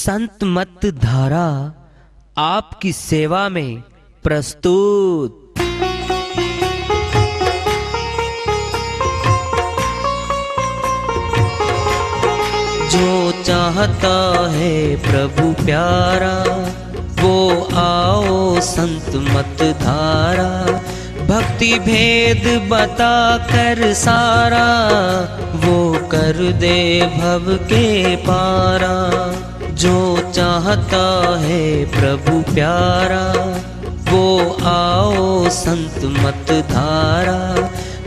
संत मत धारा आपकी सेवा में प्रस्तुत। जो चाहता है प्रभु प्यारा वो आओ संत मत धारा, भक्ति भेद बता कर सारा वो कर दे भव के पारा। जो चाहता है प्रभु प्यारा वो आओ संत मत धारा,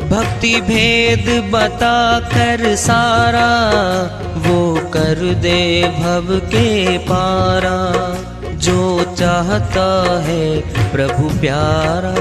भक्ति भेद बता कर सारा वो कर दे भव के पारा। जो चाहता है प्रभु प्यारा।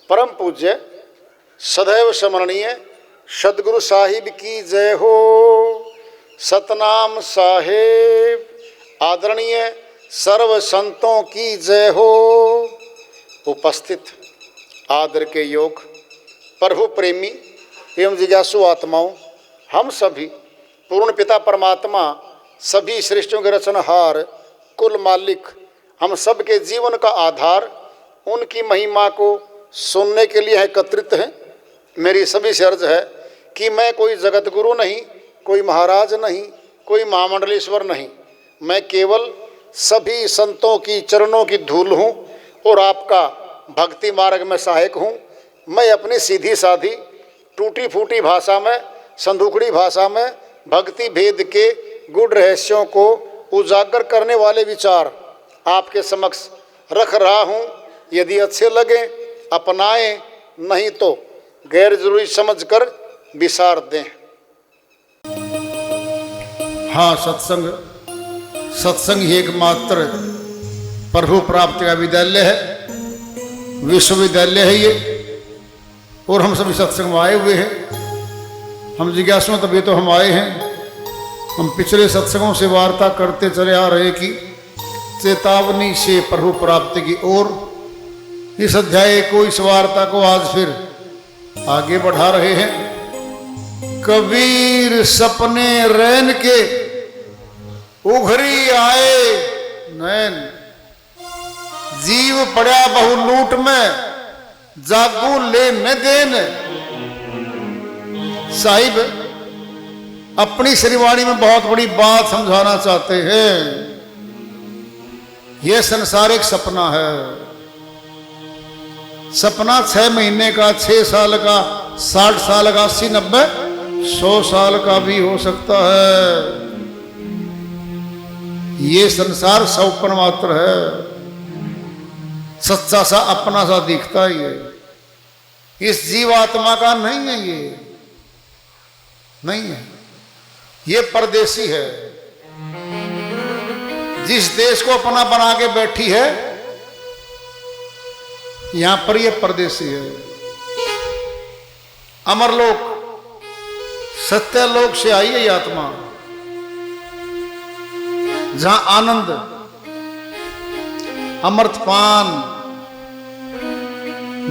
परम पूज्य सदैव स्मरणीय सदगुरु साहिब की जय हो। सतनाम साहेब आदरणीय सर्व संतों की जय हो। उपस्थित आदर के योग प्रभु प्रेमी एवं जिज्ञासु आत्माओं, हम सभी पूर्ण पिता परमात्मा सभी सृष्टियों के रचनहार कुल मालिक हम सब के जीवन का आधार उनकी महिमा को सुनने के लिए एकत्रित हैं। मेरी सभी से अर्ज है कि मैं कोई जगत गुरु नहीं, कोई महाराज नहीं, कोई महामंडलेश्वर नहीं, मैं केवल सभी संतों की चरणों की धूल हूँ और आपका भक्ति मार्ग में सहायक हूँ। मैं अपनी सीधी साधी टूटी फूटी भाषा में, संदूकड़ी भाषा में भक्ति भेद के गुड़ रहस्यों को उजागर करने वाले विचार आपके समक्ष रख रहा हूँ। यदि अच्छे लगे अपनाएं, नहीं तो गैर जरूरी समझकर विसार दें। हाँ, सत्संग ही एकमात्र प्रभु प्राप्ति का विद्यालय है, विश्वविद्यालय है ये। और हम सभी सत्संग में आए हुए हैं। हम जिज्ञासु हैं तभी तो हम आए हैं। हम पिछले सत्संगों से वार्ता करते चले आ रहे कि चेतावनी से प्रभु प्राप्ति की ओर इस अध्याय को, इस वार्ता को आज फिर आगे बढ़ा रहे हैं। कबीर सपने रैन के उघरी आए नैन, जीव पड़ा बहु लूट में जागू ले न देन। साहिब अपनी श्रीवाणी में बहुत बड़ी बात समझाना चाहते हैं। यह संसार एक सपना है। सपना 6 महीने का, 6 साल का, 60 साल का, 80, 90, 100 साल का भी हो सकता है। ये संसार सौपन मात्र है। सच्चा सा अपना सा दिखता ही है। इस जीवात्मा का नहीं है, ये नहीं है। ये परदेसी है। जिस देश को अपना बना के बैठी है यहां पर ये परदेसी है। अमरलोक सत्यलोक से आई है ये आत्मा, जहां आनंद, अमृतपान,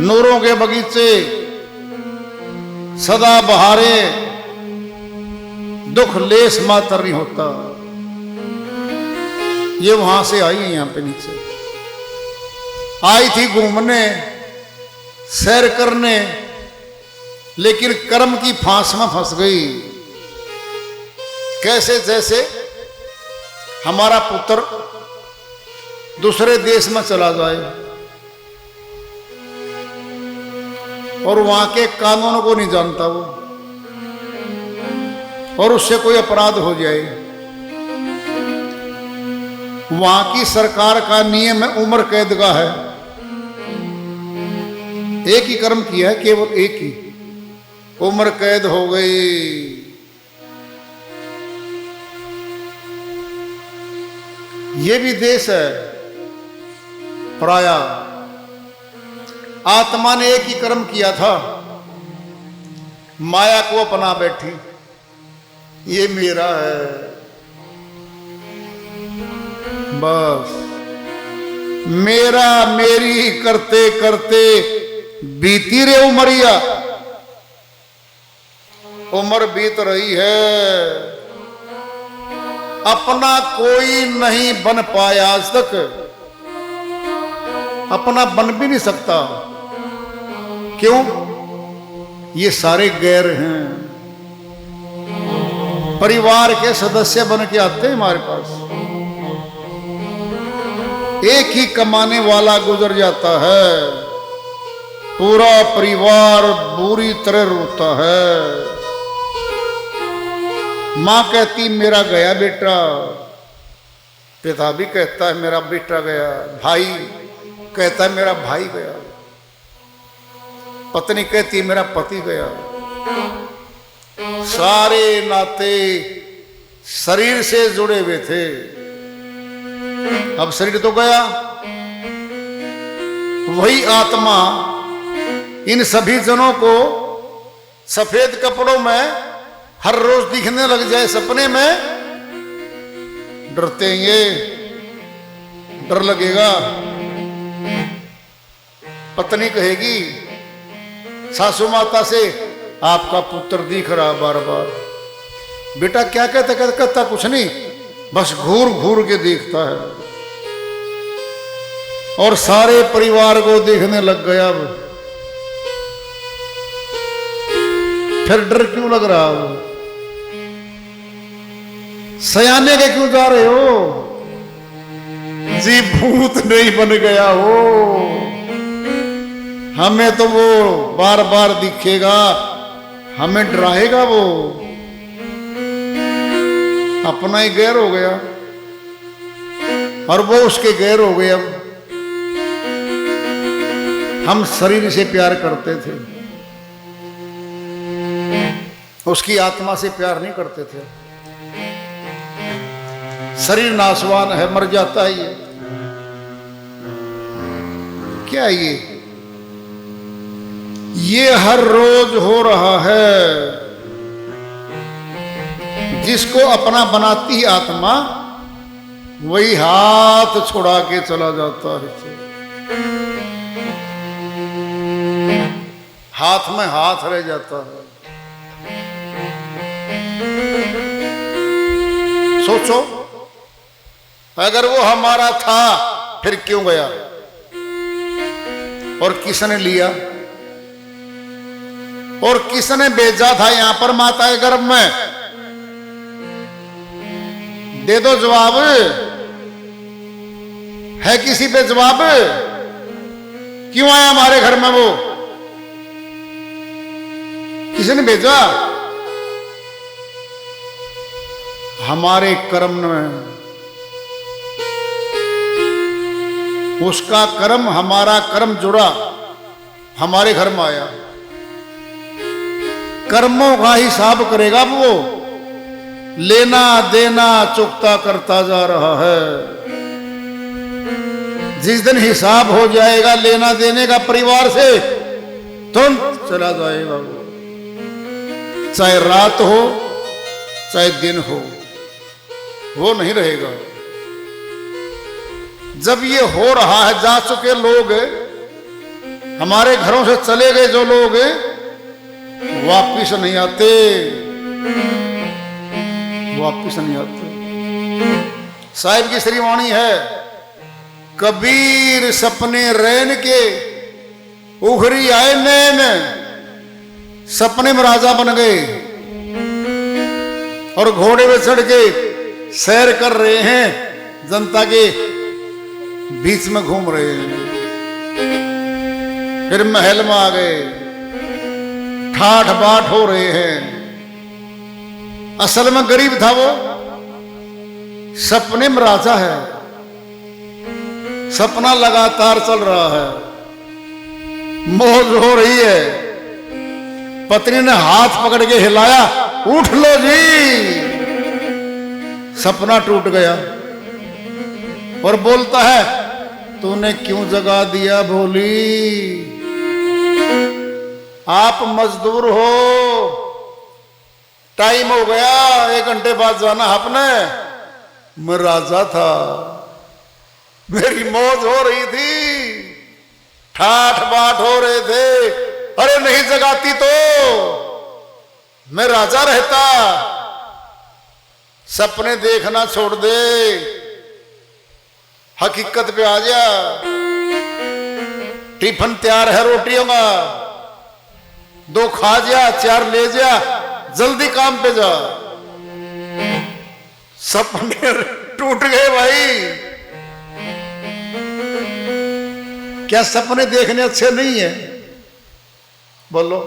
नूरों के बगीचे, सदा बहारे, दुख लेस मात्र नहीं होता। ये वहां से आई है, यहां पे नीचे आई थी घूमने, सैर करने, लेकिन कर्म की फांस में फंस गई। कैसे? जैसे हमारा पुत्र दूसरे देश में चला जाए और वहां के कानूनों को नहीं जानता वो, और उससे कोई अपराध हो जाए। वहां की सरकार का नियम है उम्र कैद का है। एक ही कर्म किया है, केवल एक ही, उम्र कैद हो गई। ये भी देश है पराया। आत्मा ने एक ही कर्म किया था, माया को अपना बैठी, ये मेरा है बस। मेरा मेरी करते करते बीती रे उमरिया, उम्र बीत रही है, अपना कोई नहीं बन पाया आज तक, अपना बन भी नहीं सकता। क्यों? ये सारे गैर हैं। परिवार के सदस्य बन के आते हैं हमारे पास, एक ही कमाने वाला गुजर जाता है, पूरा परिवार बुरी तरह रोता है। मां कहती मेरा गया बेटा, पिता भी कहता है मेरा बेटा गया, भाई कहता है मेरा भाई गया, पत्नी कहती मेरा पति गया। सारे नाते शरीर से जुड़े हुए थे, अब शरीर तो गया। वही आत्मा इन सभी जनों को सफेद कपड़ों में हर रोज दिखने लग जाए सपने में, डरते हैं, डर लगेगा। पत्नी कहेगी सासू माता से आपका पुत्र दिख रहा बार बार। बेटा क्या कहता कुछ नहीं, बस घूर घूर के देखता है, और सारे परिवार को देखने लग गया। अब फिर डर क्यों लग रहा हो? सयाने के क्यों जा रहे हो? जी भूत नहीं बन गया हो, हमें तो वो बार बार दिखेगा, हमें डराएगा वो, अपना ही गैर हो गया और वो उसके गैर हो गए। अब हम शरीर से प्यार करते थे, उसकी आत्मा से प्यार नहीं करते थे। शरीर नाशवान है, मर जाता है। ये क्या है? ये हर रोज हो रहा है। जिसको अपना बनाती आत्मा वही हाथ छुड़ा के चला जाता है। हाथ में हाथ रह जाता है। सोचो, अगर वो हमारा था फिर क्यों गया और किसने लिया और किसने भेजा था यहां पर माता के गर्भ में? दे दो जवाब, है किसी पे जवाब? क्यों आया हमारे घर में वो? किसने भेजा? हमारे कर्म में, उसका कर्म हमारा कर्म जुड़ा, हमारे घर में आया। कर्मों का हिसाब करेगा वो, लेना देना चुकता करता जा रहा है। जिस दिन हिसाब हो जाएगा लेना देने का परिवार से, तुरंत चला जाएगा वो, चाहे रात हो चाहे दिन हो, वो नहीं रहेगा। जब ये हो रहा है, जा चुके लोग, हमारे घरों से चले गए जो लोग, वापिस नहीं आते, वापिस नहीं आते। साहिब की श्रीवाणी है, कबीर सपने रैन के उखरी आए नैन, सपने में राजा बन गए और घोड़े में चढ़ के सैर कर रहे हैं, जनता के बीच में घूम रहे हैं। फिर महल में आ गए, ठाठ बाट हो रहे हैं। असल में गरीब था वो, सपने में राजा है। सपना लगातार चल रहा है, मौज हो रही है। पत्नी ने हाथ पकड़ के हिलाया, उठ लो जी। सपना टूट गया। और बोलता है, तूने क्यों जगा दिया भोली, आप मजदूर हो, टाइम हो गया, 1 घंटे बाद जाना आपने, मैं राजा था, मेरी मौज हो रही थी, ठाठ बाट हो रहे थे, अरे नहीं जगाती तो मैं राजा रहता। सपने देखना छोड़ दे, हकीकत पे आ जा। टिफिन तैयार है रोटियों का, 2 खा जा, 4 ले जा, जल्दी काम पे जा। सपने टूट गए भाई। क्या सपने देखने अच्छे नहीं है? बोलो,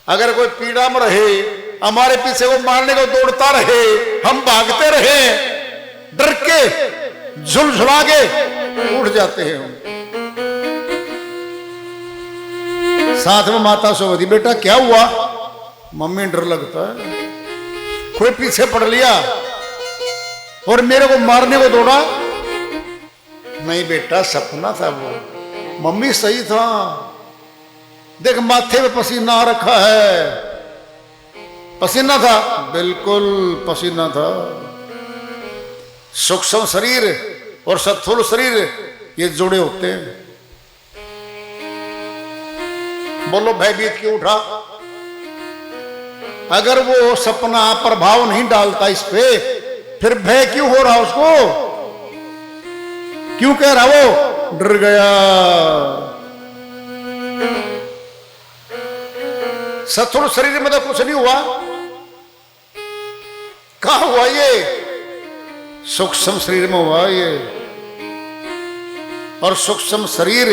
अगर कोई पीड़ा में रहे, हमारे पीछे वो मारने को दौड़ता रहे, हम भागते रहे, डर के झुलझुला के उठ जाते हैं हम। साथ में माता सोचती, बेटा क्या हुआ? मम्मी डर लगता है, कोई पीछे पड़ लिया और मेरे को मारने को दौड़ा। नहीं बेटा, सपना था वो, मम्मी सही था, देख माथे पे पसीना आ रखा है। पसीना था, बिल्कुल पसीना था। सूक्ष्म शरीर और स्थूल शरीर ये जुड़े होते हैं। बोलो, भयभीत क्यों उठा? अगर वो सपना प्रभाव नहीं डालता इस पे, फिर भय क्यों हो रहा उसको? क्यों कह रहा वो डर गया? स्थूल शरीर में तो कुछ नहीं हुआ, कहां हुआ ये? सूक्ष्म शरीर में हुआ ये। और सूक्ष्म शरीर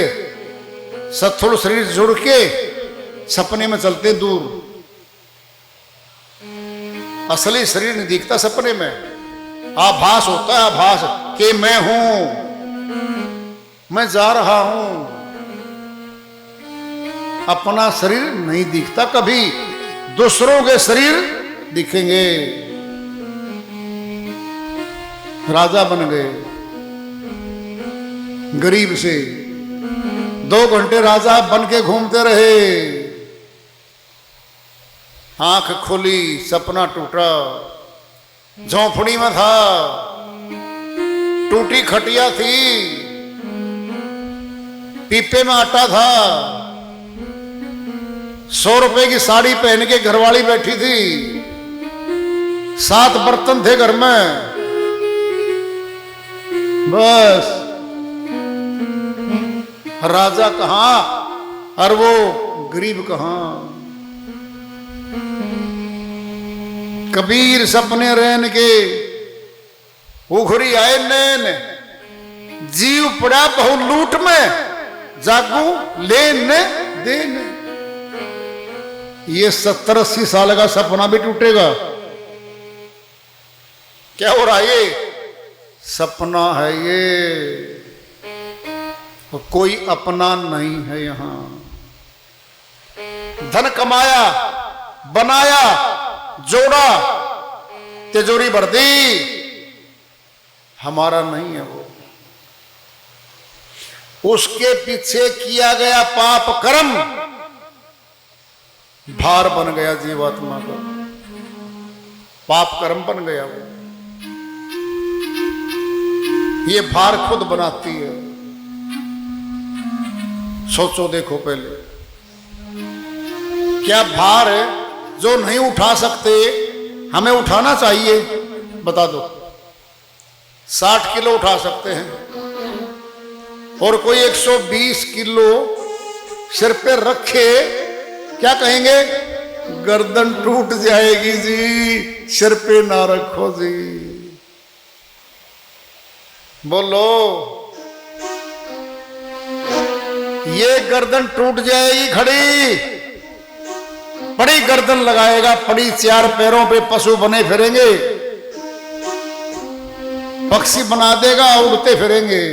स्थूल शरीर जुड़ के सपने में चलते दूर। असली शरीर नहीं दिखता सपने में, आभास होता है, आभास कि मैं हूं, मैं जा रहा हूं। अपना शरीर नहीं दिखता कभी, दूसरों के शरीर दिखेंगे। राजा बन गए गरीब से, 2 घंटे राजा बन के घूमते रहे। आंख खुली, सपना टूटा, झोंपड़ी में था, टूटी खटिया थी, पीपे में आटा था, 100 रुपए की साड़ी पहन के घरवाली बैठी थी, 7 बर्तन थे घर में, बस। राजा कहां और वो गरीब कहां? कबीर सपने रहन के उखरी आए नैन, जीव पड़ा बहु लूट में, जागू लेन देन। ये 70-80 साल का सपना भी टूटेगा। क्या हो रहा है? ये सपना है, ये कोई अपना नहीं है। यहां धन कमाया, बनाया, जोड़ा, तिजोरी भर दी, हमारा नहीं है वो। उसके पीछे किया गया पाप कर्म भार बन गया जीवात्मा का, पाप कर्म बन गया वो। ये भार खुद बनाती है। सोचो, देखो पहले, क्या भार जो नहीं उठा सकते हमें उठाना चाहिए? बता दो। 60 किलो उठा सकते हैं और कोई 120 किलो सिर पे रखे, क्या कहेंगे? गर्दन टूट जाएगी जी, सिर पे ना रखो जी। बोलो, ये गर्दन टूट जाएगी खड़ी, बड़ी गर्दन लगाएगा, पड़ी 4 पैरों पे पशु बने फिरेंगे, पक्षी बना देगा, उड़ते फिरेंगे,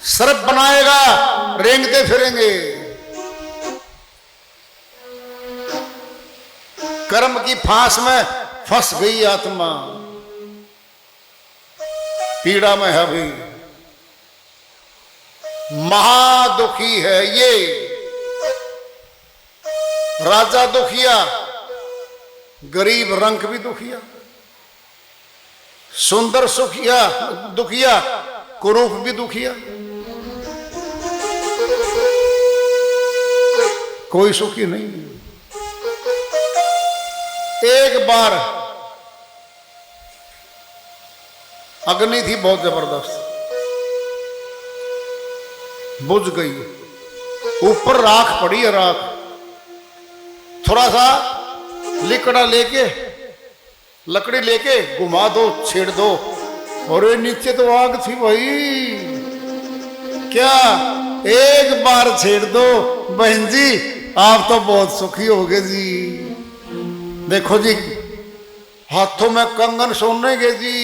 सर्प बनाएगा, रेंगते फिरेंगे। कर्म की फांस में फंस गई आत्मा। पीड़ा में है भी, महादुखी है ये। राजा दुखिया, गरीब रंक भी दुखिया, सुंदर सुखिया दुखिया, कुरूप भी दुखिया, कोई सुखी नहीं। एक बार अग्नि थी बहुत जबरदस्त, बुझ गई, ऊपर राख पड़ी है, राख। थोड़ा सा लकड़ी लेके घुमा दो, छेड़ दो, और नीचे तो आग थी भाई। क्या एक बार छेड़ दो बहन जी, आप तो बहुत सुखी होगे जी। देखो जी, हाथों में कंगन सोने के जी,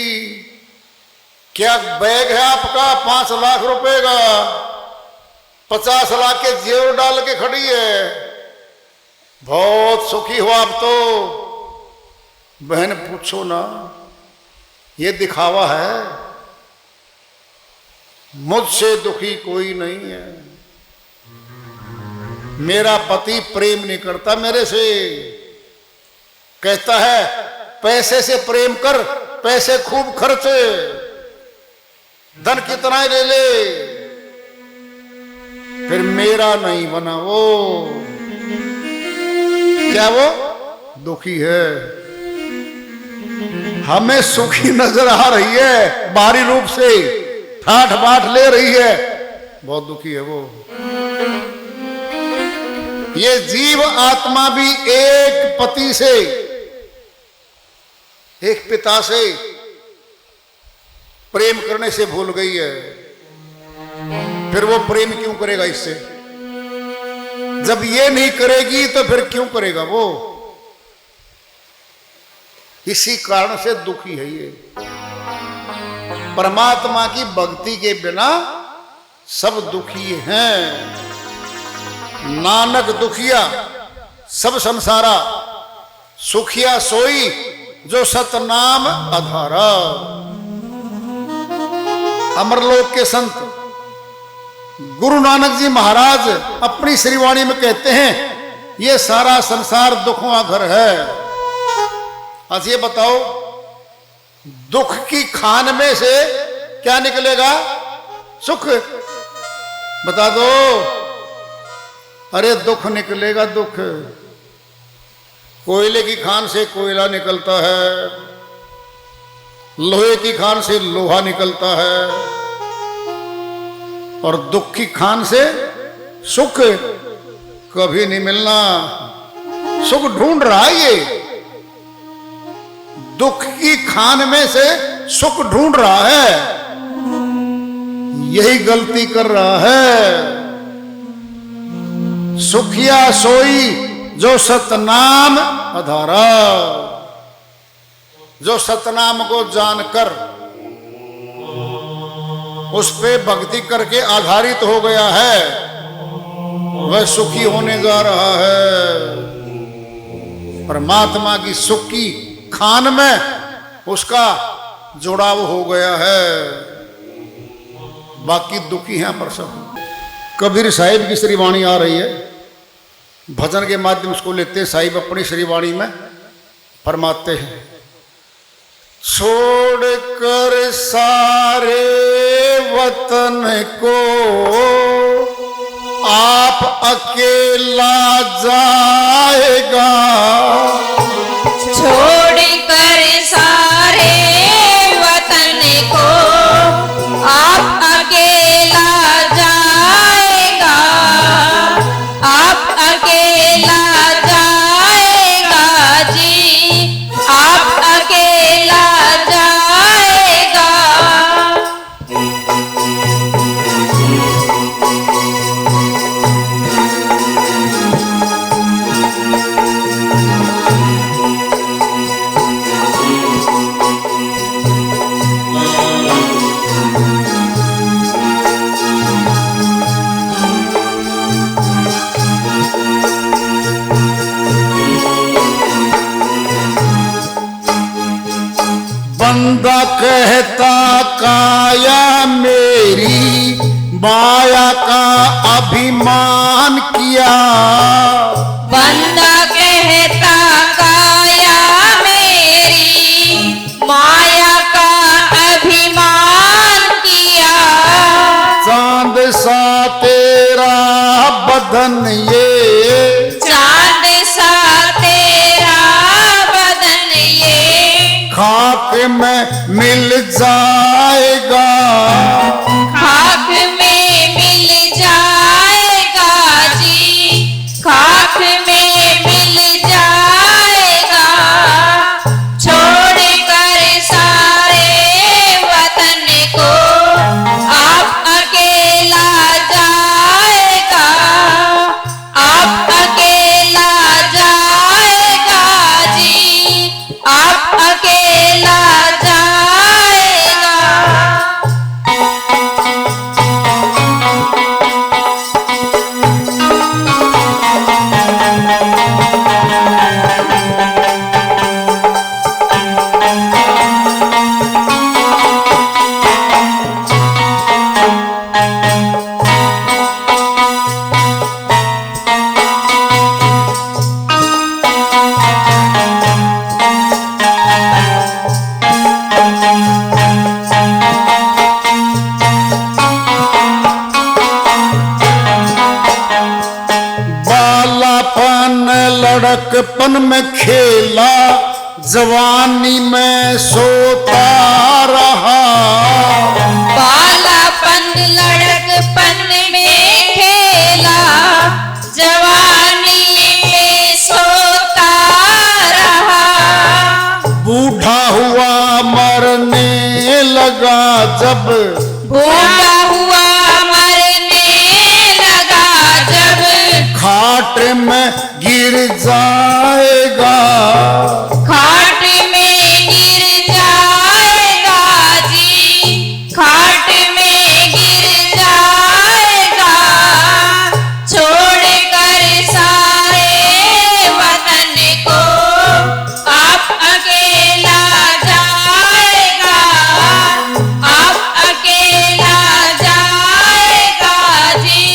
क्या बैग है आपका 5 लाख रुपए का, 50 लाख के जेवर डाल के खड़ी है, बहुत सुखी हो आप तो। बहन पूछो ना, ये दिखावा है, मुझसे दुखी कोई नहीं है। मेरा पति प्रेम नहीं करता मेरे से, कहता है पैसे से प्रेम कर, पैसे खूब खर्च, धन कितना ही ले ले, फिर मेरा नहीं बना वो। क्या वो दुखी है? हमें सुखी नजर आ रही है, बाहरी रूप से ठाठ बाट ले रही है, बहुत दुखी है वो। ये जीव आत्मा भी एक पति से, एक पिता से प्रेम करने से भूल गई है। फिर वो प्रेम क्यों करेगा इससे? जब ये नहीं करेगी तो फिर क्यों करेगा वो? इसी कारण से दुखी है ये। परमात्मा की भक्ति के बिना सब दुखी हैं। नानक दुखिया सब संसारा, सुखिया सोई जो सतनाम आधारा। अमरलोक के संत गुरु नानक जी महाराज अपनी श्रीवाणी में कहते हैं, ये सारा संसार दुखों का घर है। आज ये बताओ, दुख की खान में से क्या निकलेगा? सुख। बता दो। अरे दुख निकलेगा, दुख। कोयले की खान से कोयला निकलता है, लोहे की खान से लोहा निकलता है, और दुख की खान से सुख कभी नहीं मिलना। सुख ढूंढ रहा है ये, दुख की खान में से सुख ढूंढ रहा है, यही गलती कर रहा है। सुखिया सोई जो सतनाम आधारा, जो सतनाम को जानकर उस पे भक्ति करके आधारित हो गया है, वह सुखी होने जा रहा है। परमात्मा की सुख की खान में उसका जुड़ाव हो गया है। बाकी दुखी हैं पर सब। कबीर साहिब की श्रीवाणी आ रही है, भजन के माध्यम उसको लेते हैं। साहिब अपनी श्रीवाणी में फरमाते हैं, छोड़कर सारे वतन को आप अकेला जाएगा। छोड़कर सारे वतन को आप अकेला जाएगा, आप अकेला जाएगा जी, आप अकेला जाएगा। बंदा कहता काया मेरी, माया का अभिमान किया। बंदा कहता काया मेरी, माया का अभिमान किया। चांद सा तेरा बदन ये, चांद सा तेरा बदन ये, खाक में मिल जाएगा। खाक में मिल जाएगा जी, खाक में मिल जाएगा। छोड़ कर सारे वतन को आप अकेला जाएगा, आप अकेला जाएगा जी, आप अकेला जाएगा। बालापन लड़कपन में खेला, जवानी में सोता रहा। बालापन लड़कपन में खेला, जवानी में सोता रहा। बूढ़ा हुआ मरने लगा जब, बूढ़ा हुआ मरने लगा जब, खाट में गिर जाएगा। खाट में गिर जाएगा जी, खाट में गिर जाएगा। छोड़ कर सारे वतन को आप अकेला जाएगा, आप अकेला जाएगा जी,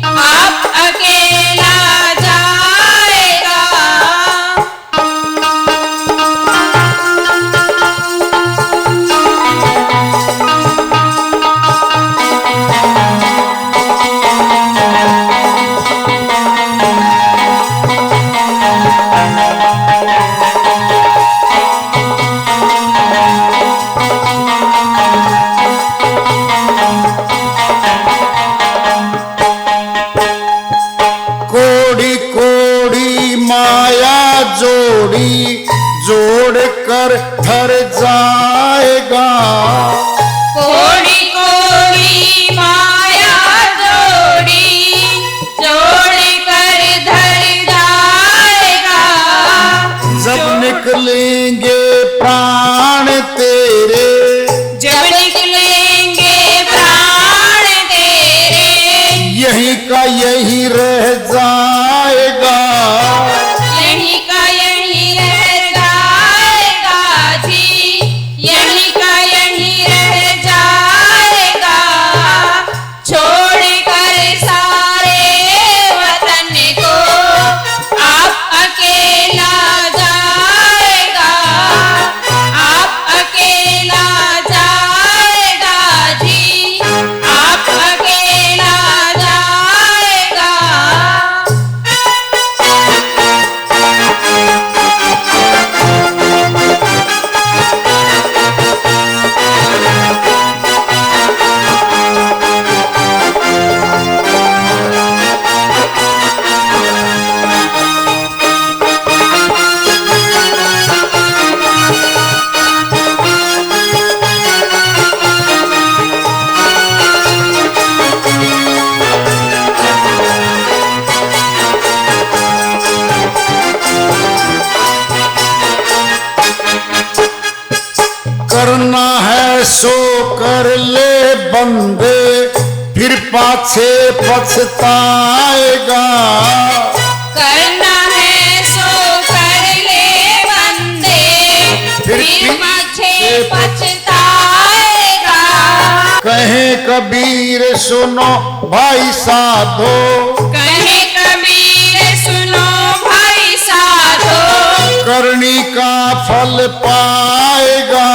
आप अकेला जाएगा। कोड़ी कोड़ी माया जोड़ी, जोड़ कर ठर जाएगा। कोड़ी कोड़ी माया जोड़ी, जोड़ कर धर जाएगा। जब निकलेंगे प्राण तेरे, जब निकलेंगे प्राण तेरे, यहीं का यहीं रह जाएगा। यहीं का यहीं रह जाएगा जी, यहीं का यहीं रह जाएगा। छोड़ कर सारे वतन को आप अकेला जाएगा, आप अकेला जाएगा जी, आप अकेला जाएगा। करना है सो कर ले बंदे, फिर पाछे पछताएगा। करना है सो कर ले बंदे, फिर पाछे पछताएगा। कहे कबीर सुनो भाई साधो, कहे कबीर सुनो भाई साधो, करनी का फल पाएगा।